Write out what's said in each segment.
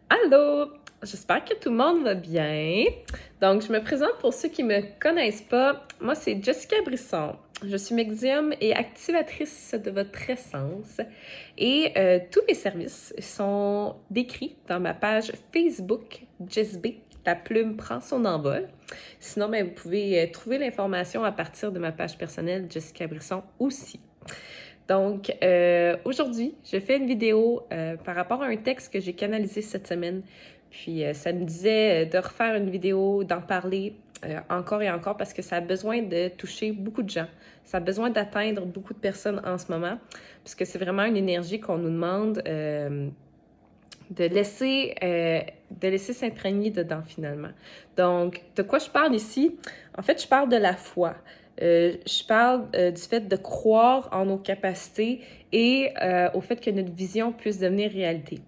Allô! J'espère que tout le monde va bien. Donc, je me présente pour ceux qui ne me connaissent pas. Moi, c'est Jessica Brisson. Je suis médium et activatrice de votre essence. Et tous mes services sont décrits dans ma page Facebook JessB. La plume prend son envol. Sinon, vous pouvez trouver l'information à partir de ma page personnelle Jessica Brisson aussi. Donc, aujourd'hui, je fais une vidéo par rapport à un texte que j'ai canalisé cette semaine. Puis, ça me disait de refaire une vidéo, d'en parler encore et encore parce que ça a besoin de toucher beaucoup de gens. Ça a besoin d'atteindre beaucoup de personnes en ce moment parce que c'est vraiment une énergie qu'on nous demande de laisser s'imprégner dedans finalement. Donc, de quoi je parle ici? En fait, je parle de la foi. Je parle du fait de croire en nos capacités et au fait que notre vision puisse devenir réalité.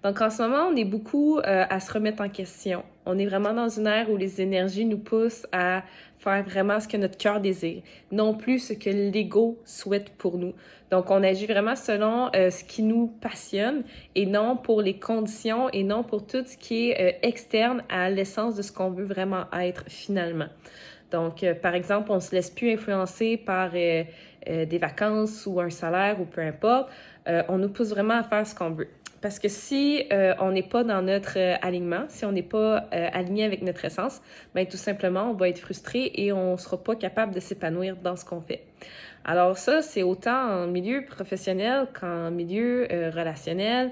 Donc, en ce moment, on est beaucoup à se remettre en question. On est vraiment dans une ère où les énergies nous poussent à faire vraiment ce que notre cœur désire, non plus ce que l'ego souhaite pour nous. Donc, on agit vraiment selon ce qui nous passionne et non pour les conditions et non pour tout ce qui est externe à l'essence de ce qu'on veut vraiment être finalement. Donc, par exemple, on ne se laisse plus influencer par des vacances ou un salaire ou peu importe. On nous pousse vraiment à faire ce qu'on veut. Parce que si on n'est pas dans notre alignement, si on n'est pas aligné avec notre essence, bien tout simplement, on va être frustré et on ne sera pas capable de s'épanouir dans ce qu'on fait. Alors ça, c'est autant en milieu professionnel qu'en milieu relationnel.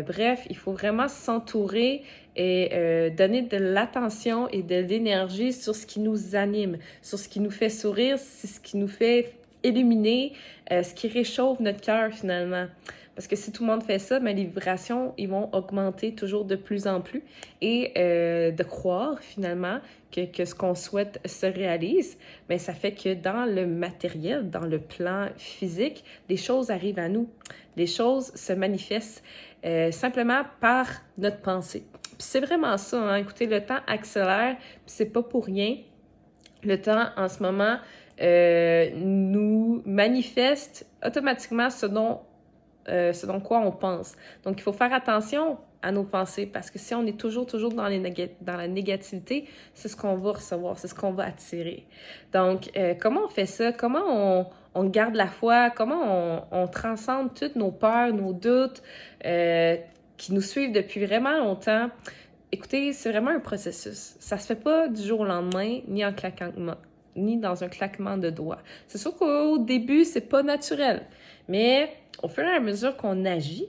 Bref, il faut vraiment s'entourer et donner de l'attention et de l'énergie sur ce qui nous anime, sur ce qui nous fait sourire, ce qui nous fait illuminer, ce qui réchauffe notre cœur finalement. Parce que si tout le monde fait ça, les vibrations, ils vont augmenter toujours de plus en plus et de croire finalement que ce qu'on souhaite se réalise, mais ça fait que dans le matériel, dans le plan physique, les choses arrivent à nous. Les choses se manifestent simplement par notre pensée. Puis c'est vraiment ça, hein? Écoutez, le temps accélère, puis c'est pas pour rien. Le temps, en ce moment, nous manifeste automatiquement ce dont quoi on pense. Donc, il faut faire attention à nos pensées parce que si on est toujours dans la négativité, c'est ce qu'on va recevoir, c'est ce qu'on va attirer. Donc, comment on fait ça? Comment on garde la foi? Comment on transcende toutes nos peurs, nos doutes qui nous suivent depuis vraiment longtemps? Écoutez, c'est vraiment un processus. Ça se fait pas du jour au lendemain, ni dans un claquement de doigts. C'est sûr qu'au début, c'est pas naturel, mais au fur et à mesure qu'on agit,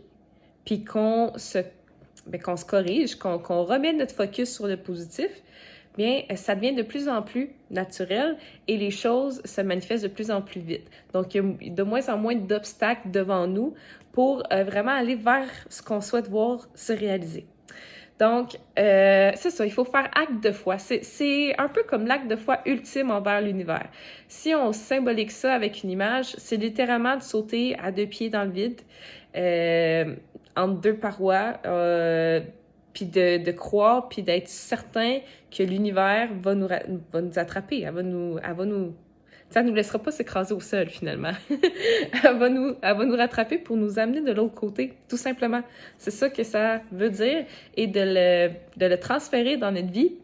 puis qu'on se corrige, qu'on remet notre focus sur le positif, bien, ça devient de plus en plus naturel et les choses se manifestent de plus en plus vite. Donc, il y a de moins en moins d'obstacles devant nous pour vraiment aller vers ce qu'on souhaite voir se réaliser. Donc, c'est ça, il faut faire acte de foi. C'est un peu comme l'acte de foi ultime envers l'univers. Si on symbolique ça avec une image, c'est littéralement de sauter à deux pieds dans le vide, entre deux parois, puis de croire, puis d'être certain que l'univers va nous attraper, elle va nous ça ne nous laissera pas s'écraser au sol, finalement. Elle va nous rattraper pour nous amener de l'autre côté, tout simplement. C'est ça que ça veut dire. Et de le transférer dans notre vie,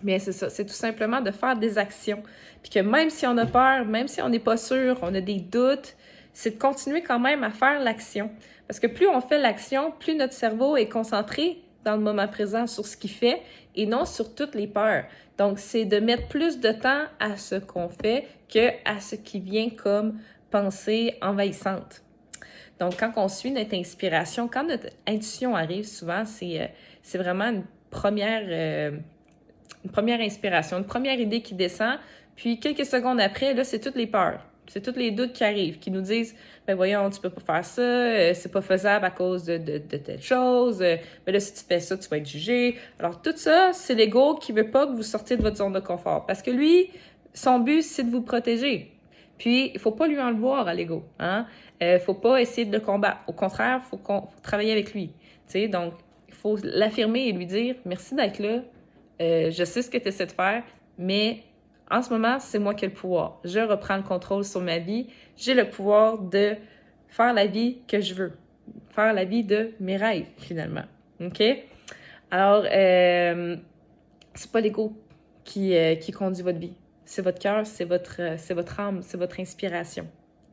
bien, c'est ça. C'est tout simplement de faire des actions. Puis que même si on a peur, même si on n'est pas sûr, on a des doutes, c'est de continuer quand même à faire l'action. Parce que plus on fait l'action, plus notre cerveau est concentré dans le moment présent sur ce qu'il fait et non sur toutes les peurs. Donc, c'est de mettre plus de temps à ce qu'on fait qu'à ce qui vient comme pensée envahissante. Donc, quand on suit notre inspiration, quand notre intuition arrive, souvent, c'est vraiment une première inspiration, une première idée qui descend, puis quelques secondes après, là, c'est toutes les peurs. C'est tous les doutes qui arrivent, qui nous disent « Ben voyons, tu peux pas faire ça, c'est pas faisable à cause de telle chose, ben là, si tu fais ça, tu vas être jugé. » Alors, tout ça, c'est l'ego qui veut pas que vous sortiez de votre zone de confort. Parce que lui, son but, c'est de vous protéger. Puis, il faut pas lui en le voir à l'ego. Hein? Faut pas essayer de le combattre. Au contraire, faut travailler avec lui. Tu sais, donc, il faut l'affirmer et lui dire « Merci d'être là. Je sais ce que tu essaies de faire, mais en ce moment, c'est moi qui ai le pouvoir. Je reprends le contrôle sur ma vie. J'ai le pouvoir de faire la vie que je veux. Faire la vie de mes rêves, finalement. » OK? Alors, c'est pas l'ego qui conduit votre vie. C'est votre cœur, c'est votre âme, c'est votre inspiration.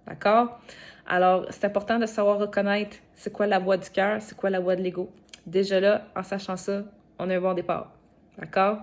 D'accord? Alors, c'est important de savoir reconnaître c'est quoi la voix du cœur, c'est quoi la voix de l'ego. Déjà là, en sachant ça, on a un bon départ. D'accord?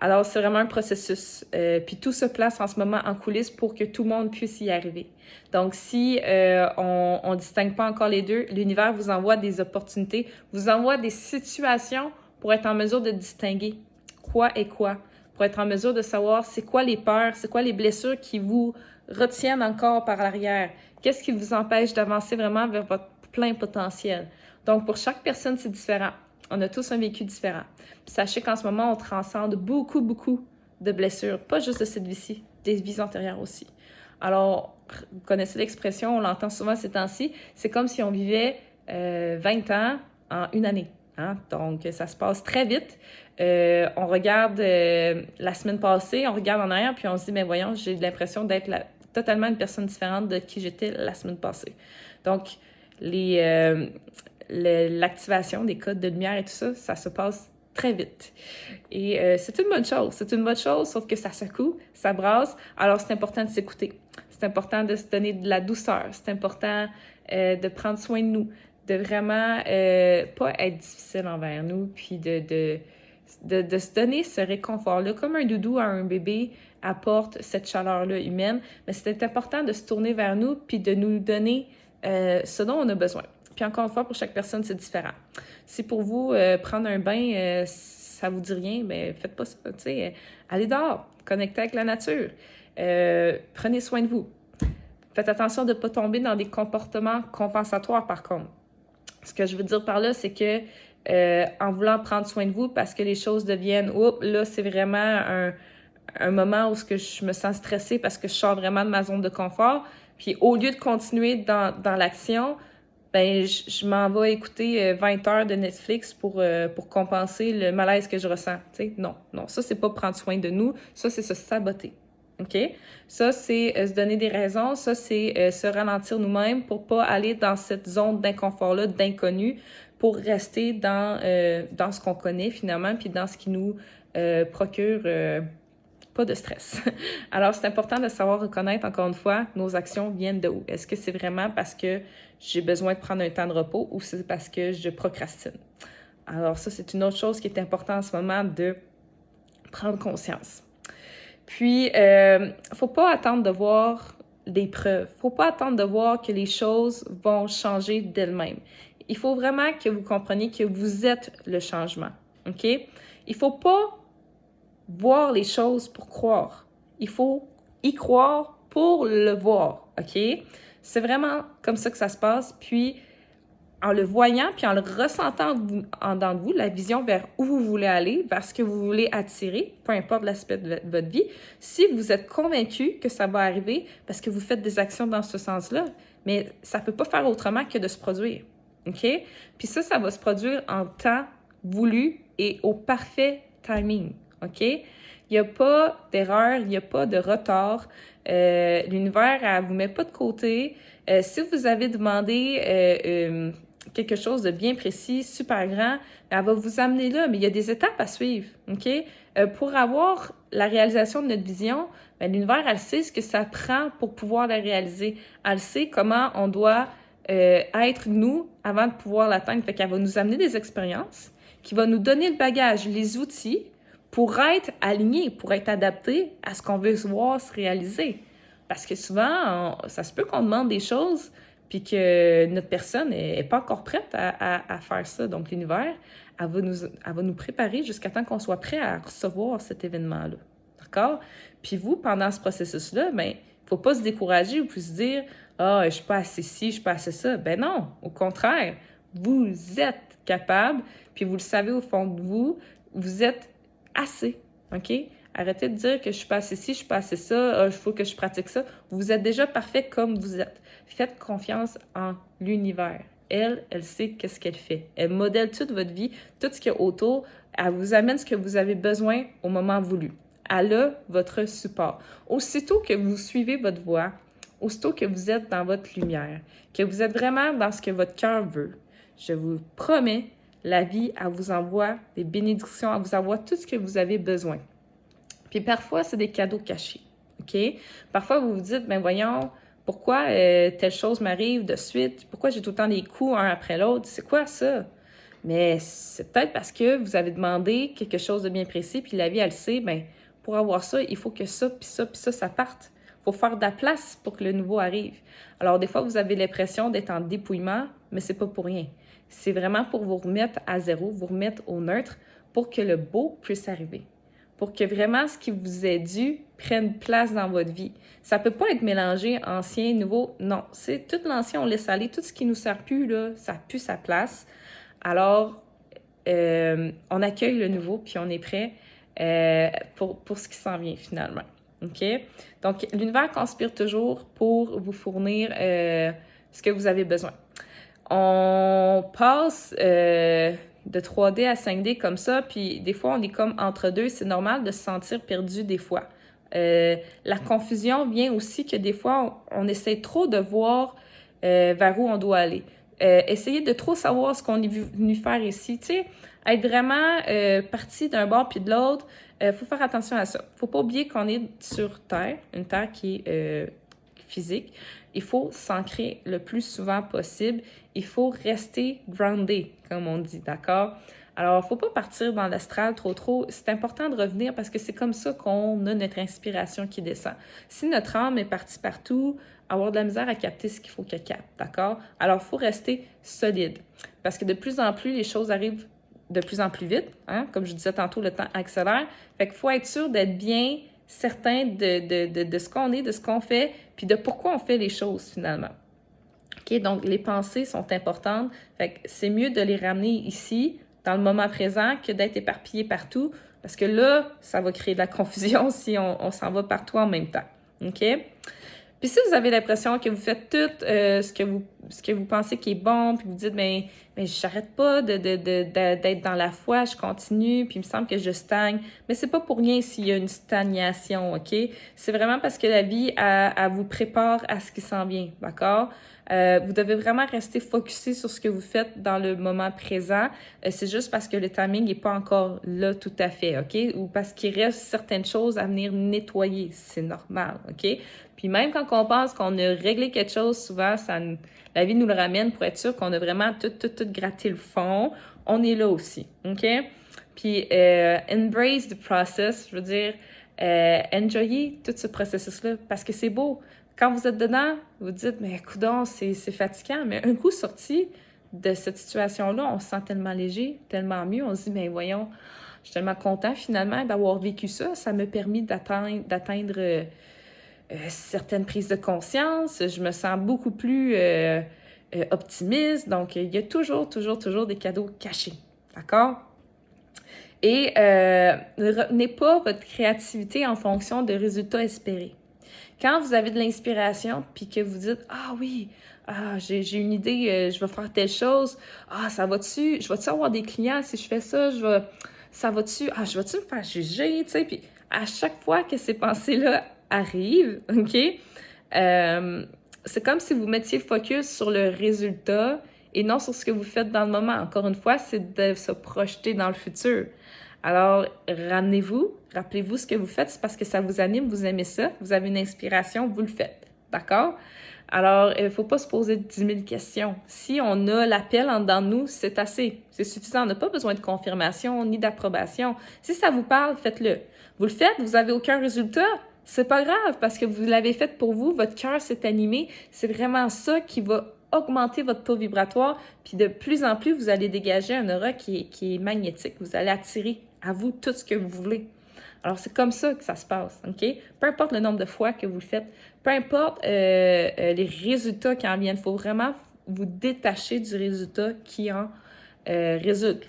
Alors, c'est vraiment un processus. Puis tout se place en ce moment en coulisses pour que tout le monde puisse y arriver. Donc, si on ne distingue pas encore les deux, l'univers vous envoie des opportunités, vous envoie des situations pour être en mesure de distinguer quoi est quoi, pour être en mesure de savoir c'est quoi les peurs, c'est quoi les blessures qui vous retiennent encore par l'arrière, qu'est-ce qui vous empêche d'avancer vraiment vers votre plein potentiel. Donc, pour chaque personne, c'est différent. On a tous un vécu différent. Puis sachez qu'en ce moment, on transcende beaucoup, beaucoup de blessures, pas juste de cette vie-ci, des vies antérieures aussi. Alors, vous connaissez l'expression, on l'entend souvent ces temps-ci, c'est comme si on vivait 20 ans en une année. Hein? Donc, ça se passe très vite. On regarde la semaine passée, on regarde en arrière, puis on se dit, mais voyons, j'ai l'impression d'être totalement une personne différente de qui j'étais la semaine passée. Donc, l'activation des codes de lumière et tout ça, ça se passe très vite. Et c'est une bonne chose. C'est une bonne chose, sauf que ça secoue, ça brasse. Alors, c'est important de s'écouter. C'est important de se donner de la douceur. C'est important de prendre soin de nous, de vraiment pas être difficile envers nous, puis de se donner ce réconfort-là, comme un doudou à un bébé apporte cette chaleur-là humaine. Mais c'est important de se tourner vers nous, puis de nous donner ce dont on a besoin. Puis encore une fois, pour chaque personne, c'est différent. Si pour vous, prendre un bain, ça vous dit rien, bien, faites pas ça. Allez dehors, connectez avec la nature. Prenez soin de vous. Faites attention de ne pas tomber dans des comportements compensatoires, par contre. Ce que je veux dire par là, c'est que en voulant prendre soin de vous parce que les choses deviennent, oups, là, c'est vraiment un moment où je me sens stressée parce que je sors vraiment de ma zone de confort. Puis au lieu de continuer dans l'action, ben je m'en vais écouter 20 heures de Netflix pour compenser le malaise que je ressens. T'sais? Non, ça, c'est pas prendre soin de nous. Ça, c'est se saboter. OK? Ça, c'est se donner des raisons. Ça, c'est se ralentir nous-mêmes pour pas aller dans cette zone d'inconfort-là, d'inconnu, pour rester dans ce qu'on connaît finalement, puis dans ce qui nous procure pas de stress. Alors, c'est important de savoir reconnaître, encore une fois, nos actions viennent de où? Est-ce que c'est vraiment parce que j'ai besoin de prendre un temps de repos ou c'est parce que je procrastine? Alors, ça, c'est une autre chose qui est importante en ce moment de prendre conscience. Puis, faut pas attendre de voir des preuves. Faut pas attendre de voir que les choses vont changer d'elles-mêmes. Il faut vraiment que vous compreniez que vous êtes le changement. OK? Il faut pas voir les choses pour croire. Il faut y croire pour le voir. OK? C'est vraiment comme ça que ça se passe. Puis, en le voyant, puis en le ressentant en dedans de vous, la vision vers où vous voulez aller, vers ce que vous voulez attirer, peu importe l'aspect de votre vie, si vous êtes convaincu que ça va arriver parce que vous faites des actions dans ce sens-là, mais ça ne peut pas faire autrement que de se produire. OK? Puis ça va se produire en temps voulu et au parfait timing. OK? Il n'y a pas d'erreur, il n'y a pas de retard. L'univers, elle ne vous met pas de côté. Si vous avez demandé quelque chose de bien précis, super grand, elle va vous amener là, mais il y a des étapes à suivre, OK? Pour avoir la réalisation de notre vision, bien, l'univers, elle sait ce que ça prend pour pouvoir la réaliser. Elle sait comment on doit être nous avant de pouvoir l'atteindre. Fait qu'elle va nous amener des expériences, qui va nous donner le bagage, les outils pour être alignés, pour être adaptés à ce qu'on veut se voir se réaliser. Parce que souvent, ça se peut qu'on demande des choses puis que notre personne n'est pas encore prête à faire ça. Donc, l'univers, elle va nous préparer jusqu'à temps qu'on soit prêt à recevoir cet événement-là. D'accord? Puis vous, pendant ce processus-là, bien, il ne faut pas se décourager ou puis se dire « Ah, je ne suis pas assez ci, je ne suis pas assez ça. » Ben non, au contraire, vous êtes capable, puis vous le savez au fond de vous, vous êtes assez, OK? Arrêtez de dire que je suis pas assez ci, je suis pas assez ça, il faut que je pratique ça. Vous êtes déjà parfait comme vous êtes. Faites confiance en l'univers. Elle sait qu'est-ce qu'elle fait. Elle modèle toute votre vie, tout ce qu'il y a autour. Elle vous amène ce que vous avez besoin au moment voulu. Elle a votre support. Aussitôt que vous suivez votre voie, aussitôt que vous êtes dans votre lumière, que vous êtes vraiment dans ce que votre cœur veut, je vous promets, la vie, elle vous envoie des bénédictions, elle vous envoie tout ce que vous avez besoin. Puis parfois, c'est des cadeaux cachés, OK? Parfois, vous vous dites, ben voyons, pourquoi telle chose m'arrive de suite? Pourquoi j'ai tout le temps des coups un après l'autre? C'est quoi ça? Mais c'est peut-être parce que vous avez demandé quelque chose de bien précis, puis la vie, elle sait, ben pour avoir ça, il faut que ça, puis ça, puis ça parte. Il faut faire de la place pour que le nouveau arrive. Alors, des fois, vous avez l'impression d'être en dépouillement, mais c'est pas pour rien. C'est vraiment pour vous remettre à zéro, vous remettre au neutre, pour que le beau puisse arriver. Pour que vraiment ce qui vous est dû prenne place dans votre vie. Ça peut pas être mélangé ancien, nouveau. Non, c'est tout l'ancien, on laisse aller. Tout ce qui nous sert plus, là, ça a plus sa place. Alors, on accueille le nouveau, puis on est prêt pour ce qui s'en vient finalement. OK? Donc, l'univers conspire toujours pour vous fournir ce que vous avez besoin. On passe de 3D à 5D comme ça, puis des fois, on est comme entre deux. C'est normal de se sentir perdu des fois. La confusion vient aussi que des fois, on essaie trop de voir vers où on doit aller. Essayer de trop savoir ce qu'on est venu faire ici. Tu sais, être vraiment parti d'un bord puis de l'autre, faut faire attention à ça. Faut pas oublier qu'on est sur Terre, une Terre qui est physique. Il faut s'ancrer le plus souvent possible. Il faut rester grounded, comme on dit, d'accord? Alors, faut pas partir dans l'astral trop. C'est important de revenir parce que c'est comme ça qu'on a notre inspiration qui descend. Si notre âme est partie partout, avoir de la misère à capter ce qu'il faut qu'elle capte, d'accord? Alors, il faut rester solide parce que de plus en plus, les choses arrivent de plus en plus vite, hein? Comme je disais tantôt, le temps accélère. Fait qu'il faut être sûr d'être bien certain de ce qu'on est, de ce qu'on fait, puis de pourquoi on fait les choses finalement. OK? Donc, les pensées sont importantes. Fait que c'est mieux de les ramener ici, dans le moment présent, que d'être éparpillé partout, parce que là, ça va créer de la confusion si on s'en va partout en même temps. OK? Puis si vous avez l'impression que vous faites tout ce que vous pensez qui est bon, puis vous dites, mais j'arrête pas d'être dans la foi, je continue, puis il me semble que je stagne. Mais c'est pas pour rien s'il y a une stagnation, OK? C'est vraiment parce que la vie, elle vous prépare à ce qui s'en vient, d'accord? Vous devez vraiment rester focusé sur ce que vous faites dans le moment présent. C'est juste parce que le timing n'est pas encore là tout à fait, OK? Ou parce qu'il reste certaines choses à venir nettoyer. C'est normal, OK? Puis même quand on pense qu'on a réglé quelque chose, souvent, la vie nous le ramène pour être sûr qu'on a vraiment tout gratté le fond. On est là aussi, OK? Puis, embrace the process, je veux dire, enjoyez tout ce processus-là parce que c'est beau. Quand vous êtes dedans, vous dites, mais coudonc, c'est fatigant. Mais un coup sorti de cette situation-là, on se sent tellement léger, tellement mieux. On se dit, mais voyons, je suis tellement content finalement d'avoir vécu ça. Ça m'a permis d'atteindre certaines prises de conscience. Je me sens beaucoup plus optimiste. Donc, il y a toujours des cadeaux cachés. D'accord? Et ne retenez pas votre créativité en fonction de résultats espérés. Quand vous avez de l'inspiration, puis que vous dites « Ah oui, j'ai une idée, je vais faire telle chose. Ah, ça va-tu? Je vais-tu avoir des clients si je fais ça? Ça va-tu? Ah, je vais-tu me faire juger? » Tu sais, puis à chaque fois que ces pensées-là arrivent, OK? C'est comme si vous mettiez focus sur le résultat et non sur ce que vous faites dans le moment. Encore une fois, c'est de se projeter dans le futur. Alors, rappelez-vous ce que vous faites, c'est parce que ça vous anime, vous aimez ça, vous avez une inspiration, vous le faites. D'accord? Alors, il ne faut pas se poser 10 000 questions. Si on a l'appel en dedans de nous, c'est assez. C'est suffisant. On n'a pas besoin de confirmation ni d'approbation. Si ça vous parle, faites-le. Vous le faites, vous n'avez aucun résultat, c'est pas grave parce que vous l'avez fait pour vous, votre cœur s'est animé. C'est vraiment ça qui va augmenter votre taux vibratoire. Puis de plus en plus, vous allez dégager un aura qui est magnétique. Vous allez attirer à vous tout ce que vous voulez. Alors, c'est comme ça que ça se passe, OK? Peu importe le nombre de fois que vous le faites, peu importe les résultats qui en viennent, il faut vraiment vous détacher du résultat qui en résulte.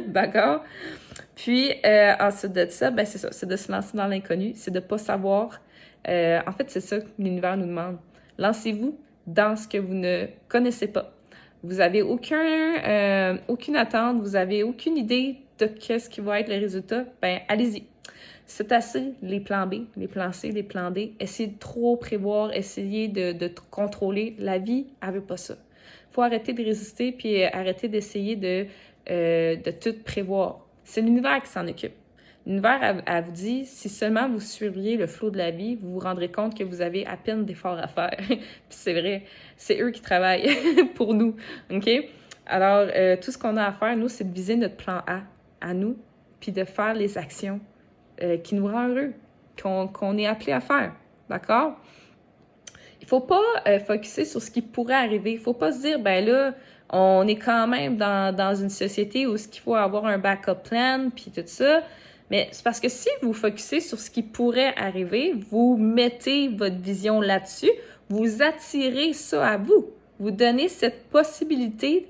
D'accord? Puis, ensuite de ça, ben c'est ça, c'est de se lancer dans l'inconnu, c'est de ne pas savoir. En fait, c'est ça que l'univers nous demande. Lancez-vous dans ce que vous ne connaissez pas. Vous n'avez aucune attente, vous n'avez aucune idée de qu'est-ce qui va être le résultat. Ben, allez-y. C'est assez les plans B, les plans C, les plans D. Essayez de trop prévoir, essayez de contrôler. La vie, elle veut pas ça. Il faut arrêter de résister puis arrêter d'essayer de de tout prévoir. C'est l'univers qui s'en occupe. L'univers, elle vous dit, si seulement vous suivriez le flot de la vie, vous vous rendrez compte que vous avez à peine d'efforts à faire. Puis c'est vrai, c'est eux qui travaillent pour nous, OK? Alors, tout ce qu'on a à faire, nous, c'est de viser notre plan A à nous, puis de faire les actions qui nous rendent heureux, qu'on est appelé à faire, d'accord? Il faut pas focusser sur ce qui pourrait arriver. Il faut pas se dire, ben là, on est quand même dans une société où il faut avoir un backup plan, puis tout ça. Mais c'est parce que si vous focusez sur ce qui pourrait arriver, vous mettez votre vision là-dessus, vous attirez ça à vous. Vous donnez cette possibilité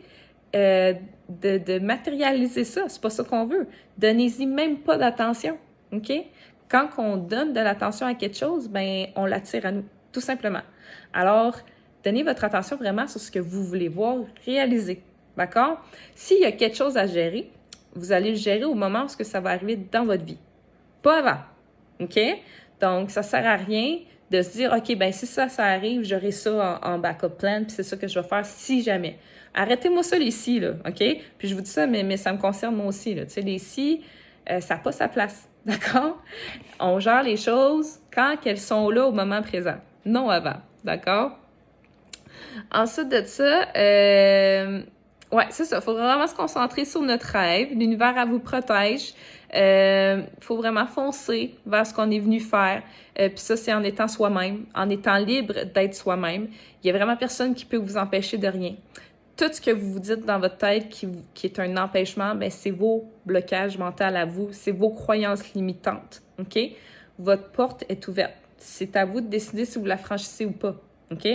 de matérialiser ça. C'est pas ça qu'on veut. Donnez-y même pas d'attention, OK? Quand on donne de l'attention à quelque chose, ben on l'attire à nous, tout simplement. Alors, donnez votre attention vraiment sur ce que vous voulez voir réaliser, d'accord? S'il y a quelque chose à gérer, vous allez le gérer au moment où ça va arriver dans votre vie, pas avant, OK? Donc, ça sert à rien de se dire, OK, ben si ça arrive, j'aurai ça en backup plan, puis c'est ça que je vais faire si jamais. Arrêtez-moi ça, les si, là, OK? Puis je vous dis ça, mais ça me concerne moi aussi, là. Tu sais, les si, ça n'a pas sa place, d'accord? On gère les choses quand elles sont là au moment présent, non avant, d'accord? Ensuite de ça, ouais, c'est ça. Il faut vraiment se concentrer sur notre rêve. L'univers, elle vous protège. Il faut vraiment foncer vers ce qu'on est venu faire. Puis ça, c'est en étant soi-même, en étant libre d'être soi-même. Il y a vraiment personne qui peut vous empêcher de rien. Tout ce que vous vous dites dans votre tête qui est un empêchement, ben c'est vos blocages mentaux à vous, c'est vos croyances limitantes, OK? Votre porte est ouverte. C'est à vous de décider si vous la franchissez ou pas, OK?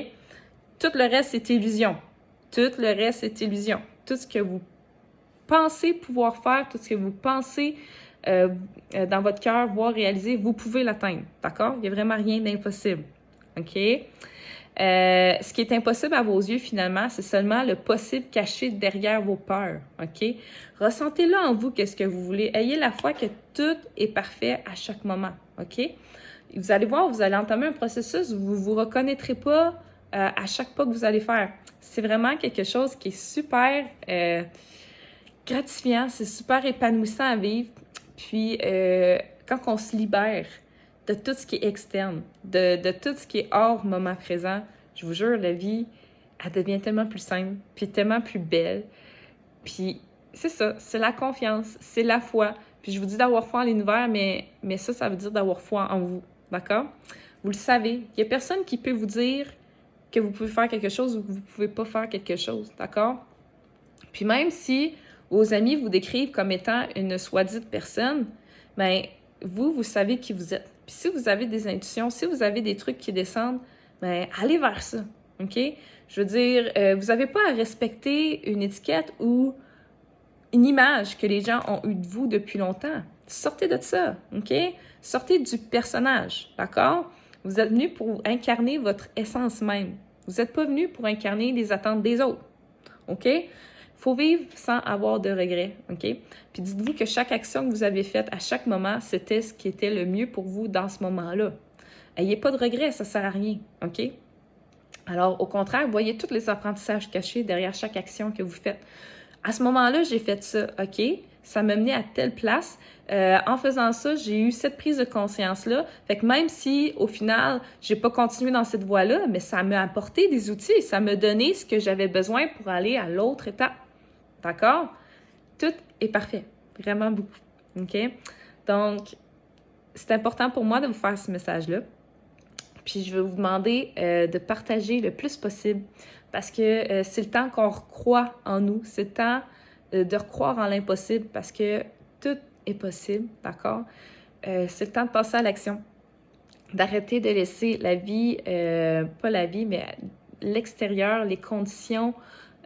Tout le reste, c'est illusion. Tout le reste, c'est illusion. Tout ce que vous pensez pouvoir faire, tout ce que vous pensez dans votre cœur, voir réaliser, vous pouvez l'atteindre, d'accord? Il n'y a vraiment rien d'impossible, OK? Ce qui est impossible à vos yeux, finalement, c'est seulement le possible caché derrière vos peurs, OK? Ressentez-le en vous, qu'est-ce que vous voulez. Ayez la foi que tout est parfait à chaque moment, OK? Vous allez voir, vous allez entamer un processus où vous ne vous reconnaîtrez pas à chaque pas que vous allez faire. C'est vraiment quelque chose qui est super gratifiant, c'est super épanouissant à vivre. Puis, quand on se libère de tout ce qui est externe, de tout ce qui est hors moment présent, je vous jure, la vie, elle devient tellement plus simple, puis tellement plus belle. Puis, c'est ça, c'est la confiance, c'est la foi. Puis, je vous dis d'avoir foi en l'univers, mais ça veut dire d'avoir foi en vous, d'accord? Vous le savez, il n'y a personne qui peut vous dire que vous pouvez faire quelque chose ou que vous ne pouvez pas faire quelque chose, d'accord? Puis même si vos amis vous décrivent comme étant une soi-dite personne, bien, vous savez qui vous êtes. Puis si vous avez des intuitions, si vous avez des trucs qui descendent, bien, allez vers ça, OK? Je veux dire, vous n'avez pas à respecter une étiquette ou une image que les gens ont eue de vous depuis longtemps. Sortez de ça, OK? Sortez du personnage, d'accord? Vous êtes venu pour incarner votre essence même. Vous n'êtes pas venu pour incarner les attentes des autres, OK? Il faut vivre sans avoir de regrets, OK? Puis dites-vous que chaque action que vous avez faite à chaque moment, c'était ce qui était le mieux pour vous dans ce moment-là. N'ayez pas de regrets, ça ne sert à rien, OK? Alors, au contraire, voyez tous les apprentissages cachés derrière chaque action que vous faites. À ce moment-là, j'ai fait ça, OK? Ça m'a mené à telle place. En faisant ça, j'ai eu cette prise de conscience-là. Fait que même si, au final, j'ai pas continué dans cette voie-là, mais ça m'a apporté des outils. Ça m'a donné ce que j'avais besoin pour aller à l'autre étape. D'accord? Tout est parfait. Vraiment beaucoup. OK? Donc, c'est important pour moi de vous faire ce message-là. Puis, je vais vous demander de partager le plus possible parce que c'est le temps qu'on recroit en nous. C'est le temps de recroire en l'impossible parce que tout est possible, d'accord? C'est le temps de passer à l'action, d'arrêter de laisser la vie, pas la vie, mais l'extérieur, les conditions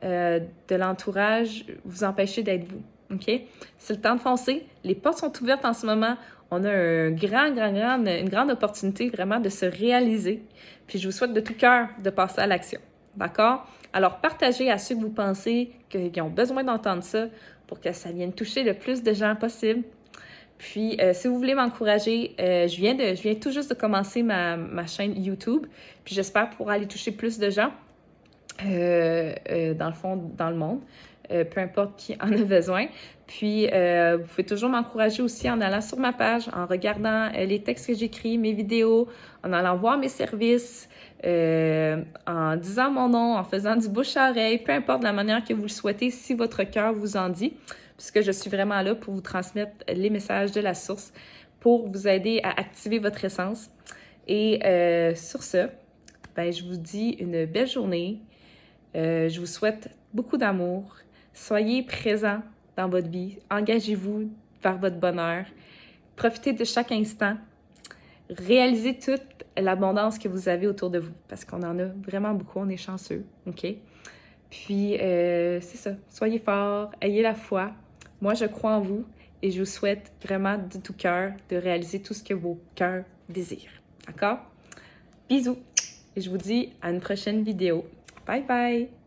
de l'entourage vous empêcher d'être vous, OK? C'est le temps de foncer. Les portes sont ouvertes en ce moment. On a une grande opportunité vraiment de se réaliser. Puis je vous souhaite de tout cœur de passer à l'action, d'accord? Alors, partagez à ceux que vous pensez qui ont besoin d'entendre ça pour que ça vienne toucher le plus de gens possible. Puis, si vous voulez m'encourager, je viens tout juste de commencer ma chaîne YouTube. Puis, j'espère pouvoir aller toucher plus de gens, dans le fond, dans le monde. peu importe qui en a besoin. Puis, vous pouvez toujours m'encourager aussi en allant sur ma page, en regardant les textes que j'écris, mes vidéos, en allant voir mes services, en disant mon nom, en faisant du bouche à oreille, peu importe la manière que vous le souhaitez, si votre cœur vous en dit, puisque je suis vraiment là pour vous transmettre les messages de la source, pour vous aider à activer votre essence. Et sur ce, ben, je vous dis une belle journée. Je vous souhaite beaucoup d'amour. Soyez présents dans votre vie. Engagez-vous vers votre bonheur. Profitez de chaque instant. Réalisez toute l'abondance que vous avez autour de vous, parce qu'on en a vraiment beaucoup, on est chanceux, OK? Puis, c'est ça. Soyez forts, ayez la foi. Moi, je crois en vous et je vous souhaite vraiment de tout cœur de réaliser tout ce que vos cœurs désirent. D'accord? Bisous! Et je vous dis à une prochaine vidéo. Bye bye!